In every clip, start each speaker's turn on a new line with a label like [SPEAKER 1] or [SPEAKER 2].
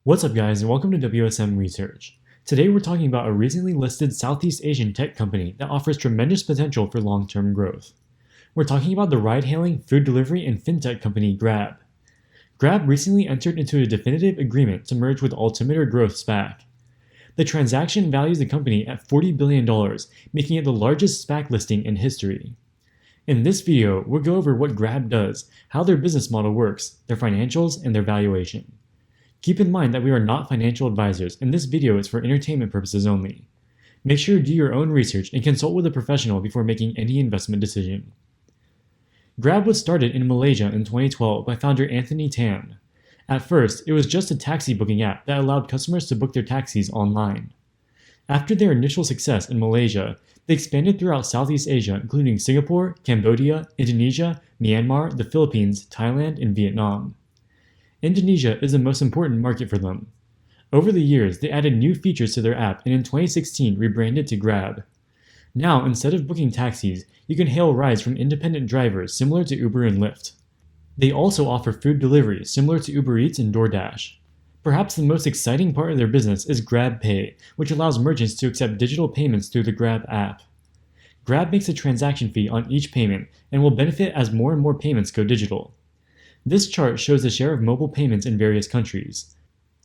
[SPEAKER 1] What's up guys and welcome to WSM Research. Today we're talking about a recently listed Southeast Asian tech company that offers tremendous potential for long-term growth. We're talking about the ride-hailing, food delivery, and fintech company Grab. Grab recently entered into a definitive agreement to merge with Altimeter Growth SPAC. The transaction values the company at $40 billion, making it the largest SPAC listing in history. In this video, we'll go over what Grab does, how their business model works, their financials, and their valuation. Keep in mind that we are not financial advisors and this video is for entertainment purposes only. Make sure to do your own research and consult with a professional before making any investment decision. Grab was started in Malaysia in 2012 by founder Anthony Tan. At first, it was just a taxi booking app that allowed customers to book their taxis online. After their initial success in Malaysia, they expanded throughout Southeast Asia including Singapore, Cambodia, Indonesia, Myanmar, the Philippines, Thailand, and Vietnam. Indonesia is the most important market for them. Over the years, they added new features to their app and in 2016 rebranded to Grab. Now, instead of booking taxis, you can hail rides from independent drivers similar to Uber and Lyft. They also offer food delivery similar to Uber Eats and DoorDash. Perhaps the most exciting part of their business is Grab Pay, which allows merchants to accept digital payments through the Grab app. Grab makes a transaction fee on each payment and will benefit as more and more payments go digital. This chart shows the share of mobile payments in various countries.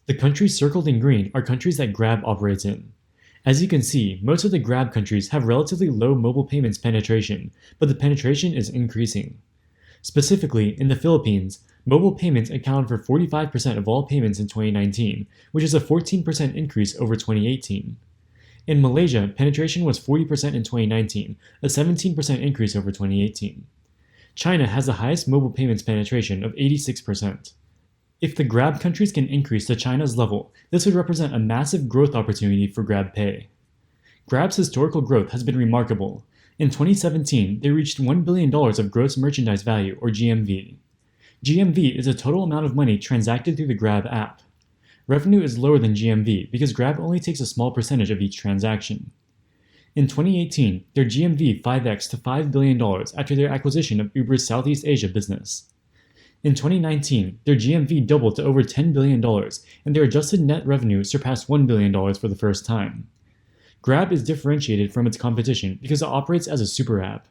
[SPEAKER 1] The countries circled in green are countries that Grab operates in. As you can see, most of the Grab countries have relatively low mobile payments penetration, but the penetration is increasing. Specifically, in the Philippines, mobile payments accounted for 45% of all payments in 2019, which is a 14% increase over 2018. In Malaysia, penetration was 40% in 2019, a 17% increase over 2018. China has the highest mobile payments penetration of 86%. If the Grab countries can increase to China's level, this would represent a massive growth opportunity for Grab Pay. Grab's historical growth has been remarkable. In 2017, they reached $1 billion of gross merchandise value, or GMV. GMV is the total amount of money transacted through the Grab app. Revenue is lower than GMV because Grab only takes a small percentage of each transaction. In 2018, their GMV 5x to $5 billion after their acquisition of Uber's Southeast Asia business. In 2019, their GMV doubled to over $10 billion, and their adjusted net revenue surpassed $1 billion for the first time. Grab is differentiated from its competition because it operates as a super app.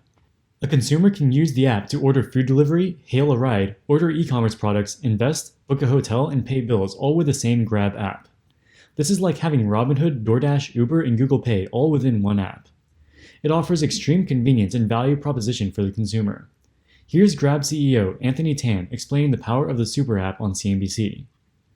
[SPEAKER 1] A consumer can use the app to order food delivery, hail a ride, order e-commerce products, invest, book a hotel, and pay bills all with the same Grab app. This is like having Robinhood, DoorDash, Uber, and Google Pay all within one app. It offers extreme convenience and value proposition for the consumer. Here's Grab CEO Anthony Tan explaining the power of the super app on CNBC.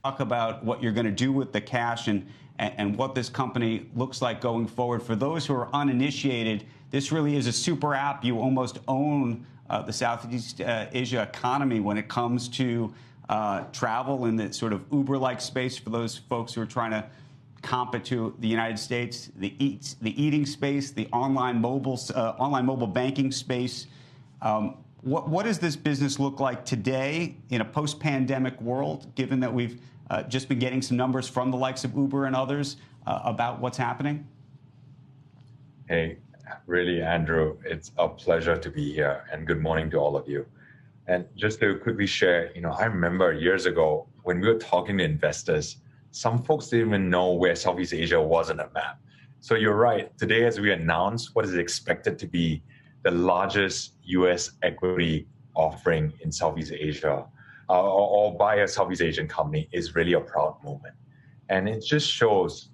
[SPEAKER 2] Talk about what you're going to do with the cash and what this company looks like going forward. For those who are uninitiated, this really is a super app. You almost own the Southeast Asia economy when it comes to travel in the sort of Uber-like space for those folks who are trying to comp it to the United States, the eating space, the online mobile banking space. What does this business look like today in a post-pandemic world, given that we've just been getting some numbers from the likes of Uber and others about what's happening?
[SPEAKER 3] Hey, really, Andrew, it's a pleasure to be here, and good morning to all of you. And just to quickly share, I remember years ago when we were talking to investors, some folks didn't even know where Southeast Asia was on a map. So you're right. Today, as we announce what is expected to be the largest U.S. equity offering in Southeast Asia, or by a Southeast Asian company, is really a proud moment. And it just shows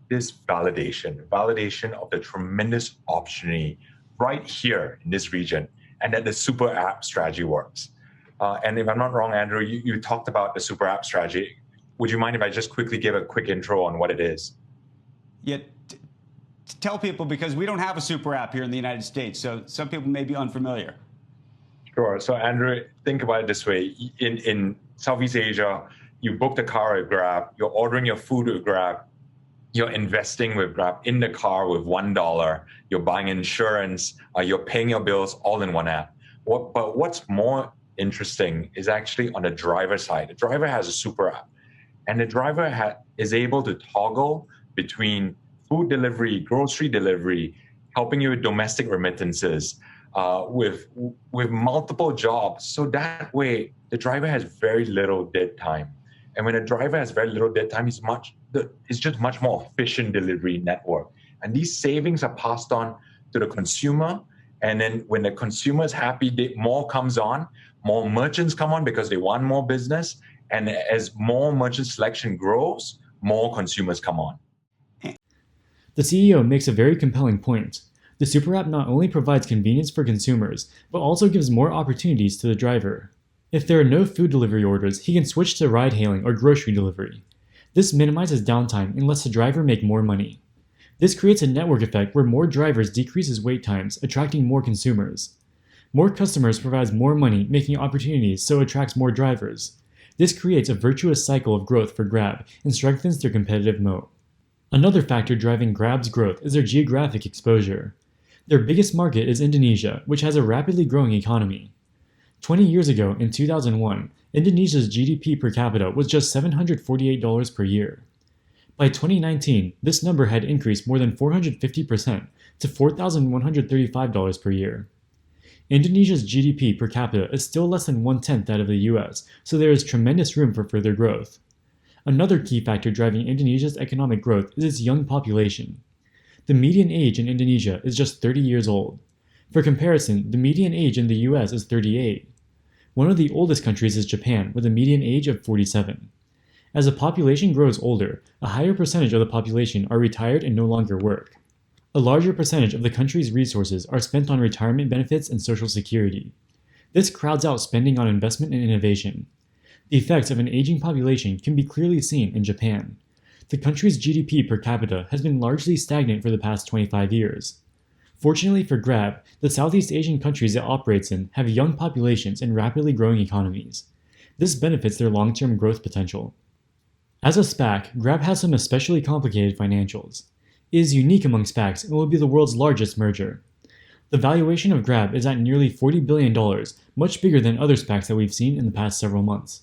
[SPEAKER 3] this validation of the tremendous opportunity right here in this region, and that the super app strategy works. And if I'm not wrong, Andrew, you talked about the super app strategy. Would you mind if I just quickly give a quick intro on what it is?
[SPEAKER 2] Yeah, tell people, because we don't have a super app here in the United States, so some people may be unfamiliar.
[SPEAKER 3] Sure. So Andrew, think about it this way. In Southeast Asia, you booked a car with Grab, you're ordering your food with Grab, you're investing with Grab in the car with $1, you're buying insurance, you're paying your bills all in one app. But what's more interesting is actually on the driver side. The driver has a super app, and the driver is able to toggle between food delivery, grocery delivery, helping you with domestic remittances, with multiple jobs. So that way, the driver has very little dead time. And when a driver has very little dead time, it's just much more efficient delivery network. And these savings are passed on to the consumer. And then when the consumer is happy, more comes on, more merchants come on because they want more business. And as more merchant selection grows, more consumers come on.
[SPEAKER 1] The CEO makes a very compelling point. The super app not only provides convenience for consumers, but also gives more opportunities to the driver. If there are no food delivery orders, he can switch to ride-hailing or grocery delivery. This minimizes downtime and lets the driver make more money. This creates a network effect where more drivers decreases wait times, attracting more consumers. More customers provides more money, making opportunities, so attracts more drivers. This creates a virtuous cycle of growth for Grab and strengthens their competitive moat. Another factor driving Grab's growth is their geographic exposure. Their biggest market is Indonesia, which has a rapidly growing economy. 20 years ago, in 2001, Indonesia's GDP per capita was just $748 per year. By 2019, this number had increased more than 450% to $4,135 per year. Indonesia's GDP per capita is still less than 1/10 that of the US, so there is tremendous room for further growth. Another key factor driving Indonesia's economic growth is its young population. The median age in Indonesia is just 30 years old. For comparison, the median age in the US is 38. One of the oldest countries is Japan, with a median age of 47. As the population grows older, a higher percentage of the population are retired and no longer work. A larger percentage of the country's resources are spent on retirement benefits and social security. This crowds out spending on investment and innovation. The effects of an aging population can be clearly seen in Japan. The country's GDP per capita has been largely stagnant for the past 25 years. Fortunately for Grab, the Southeast Asian countries it operates in have young populations and rapidly growing economies. This benefits their long-term growth potential. As a SPAC, Grab has some especially complicated financials. It is unique among SPACs and will be the world's largest merger. The valuation of Grab is at nearly $40 billion, much bigger than other SPACs that we've seen in the past several months.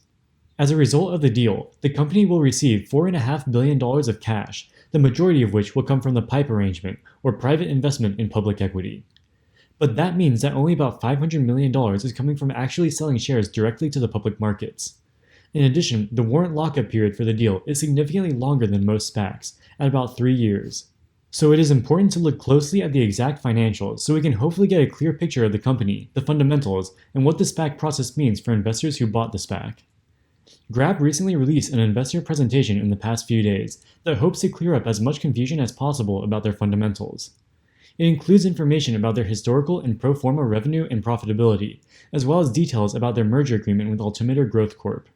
[SPEAKER 1] As a result of the deal, the company will receive $4.5 billion of cash, the majority of which will come from the PIPE arrangement, or private investment in public equity. But that means that only about $500 million is coming from actually selling shares directly to the public markets. In addition, the warrant lockup period for the deal is significantly longer than most SPACs, at about 3 years. So it is important to look closely at the exact financials so we can hopefully get a clear picture of the company, the fundamentals, and what the SPAC process means for investors who bought the SPAC. Grab recently released an investor presentation in the past few days that hopes to clear up as much confusion as possible about their fundamentals. It includes information about their historical and pro forma revenue and profitability, as well as details about their merger agreement with Altimeter Growth Corp.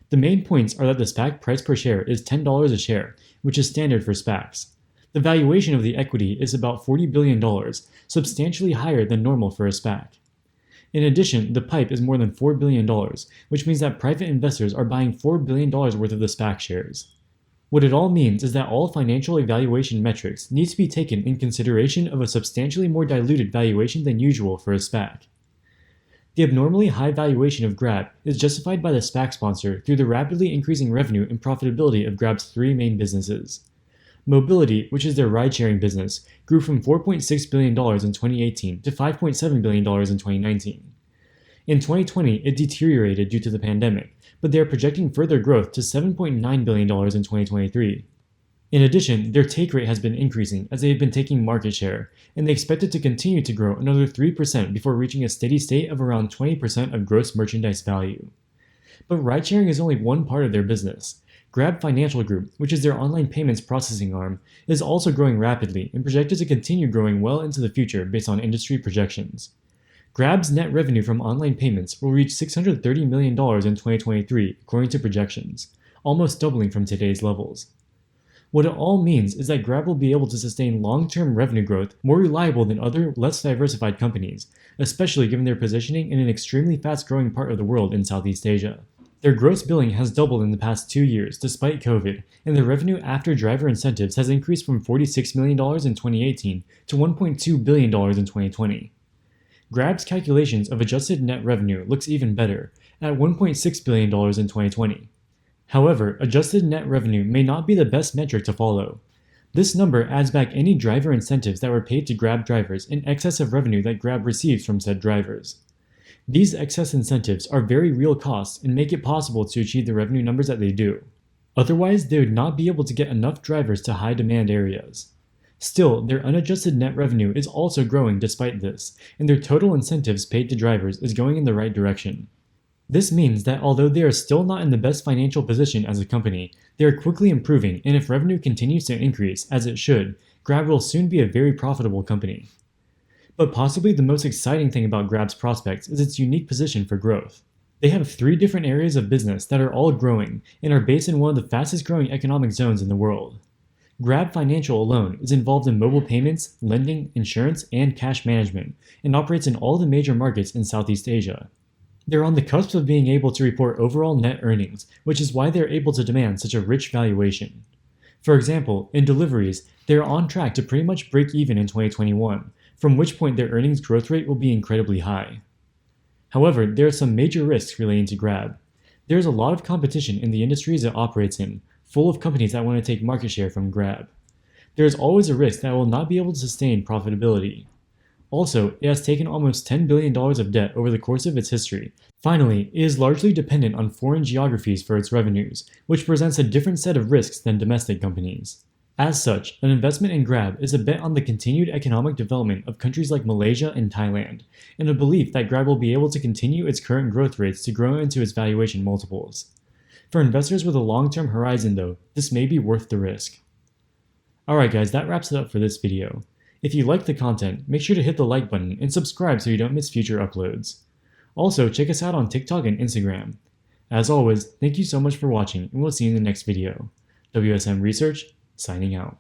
[SPEAKER 1] The main points are that the SPAC price per share is $10 a share, which is standard for SPACs. The valuation of the equity is about $40 billion, substantially higher than normal for a SPAC. In addition, the PIPE is more than $4 billion, which means that private investors are buying $4 billion worth of the SPAC shares. What it all means is that all financial evaluation metrics need to be taken in consideration of a substantially more diluted valuation than usual for a SPAC. The abnormally high valuation of Grab is justified by the SPAC sponsor through the rapidly increasing revenue and profitability of Grab's three main businesses. Mobility, which is their ride-sharing business, grew from $4.6 billion in 2018 to $5.7 billion in 2019. In 2020, it deteriorated due to the pandemic, but they are projecting further growth to $7.9 billion in 2023. In addition, their take rate has been increasing as they have been taking market share, and they expect it to continue to grow another 3% before reaching a steady state of around 20% of gross merchandise value. But ride-sharing is only one part of their business. Grab Financial Group, which is their online payments processing arm, is also growing rapidly and projected to continue growing well into the future based on industry projections. Grab's net revenue from online payments will reach $630 million in 2023, according to projections, almost doubling from today's levels. What it all means is that Grab will be able to sustain long-term revenue growth more reliable than other, less diversified companies, especially given their positioning in an extremely fast-growing part of the world in Southeast Asia. Their gross billing has doubled in the past 2 years despite COVID, and their revenue after driver incentives has increased from $46 million in 2018 to $1.2 billion in 2020. Grab's calculations of adjusted net revenue looks even better, at $1.6 billion in 2020. However, adjusted net revenue may not be the best metric to follow. This number adds back any driver incentives that were paid to Grab drivers in excess of revenue that Grab receives from said drivers. These excess incentives are very real costs and make it possible to achieve the revenue numbers that they do. Otherwise, they would not be able to get enough drivers to high demand areas. Still, their unadjusted net revenue is also growing despite this, and their total incentives paid to drivers is going in the right direction. This means that although they are still not in the best financial position as a company, they are quickly improving, and if revenue continues to increase, as it should, Grab will soon be a very profitable company. But possibly the most exciting thing about Grab's prospects is its unique position for growth. They have 3 different areas of business that are all growing and are based in one of the fastest growing economic zones in the world. Grab Financial alone is involved in mobile payments, lending, insurance, and cash management, and operates in all the major markets in Southeast Asia. They're on the cusp of being able to report overall net earnings, which is why they're able to demand such a rich valuation. For example, in deliveries, they are on track to pretty much break even in 2021, from which point their earnings growth rate will be incredibly high. However, there are some major risks relating to Grab. There is a lot of competition in the industries it operates in, full of companies that want to take market share from Grab. There is always a risk that it will not be able to sustain profitability. Also, it has taken almost $10 billion of debt over the course of its history. Finally, it is largely dependent on foreign geographies for its revenues, which presents a different set of risks than domestic companies. As such, an investment in Grab is a bet on the continued economic development of countries like Malaysia and Thailand, and a belief that Grab will be able to continue its current growth rates to grow into its valuation multiples. For investors with a long-term horizon though, this may be worth the risk. Alright guys, that wraps it up for this video. If you liked the content, make sure to hit the like button and subscribe so you don't miss future uploads. Also, check us out on TikTok and Instagram. As always, thank you so much for watching, and we'll see you in the next video. WSM Research, signing out.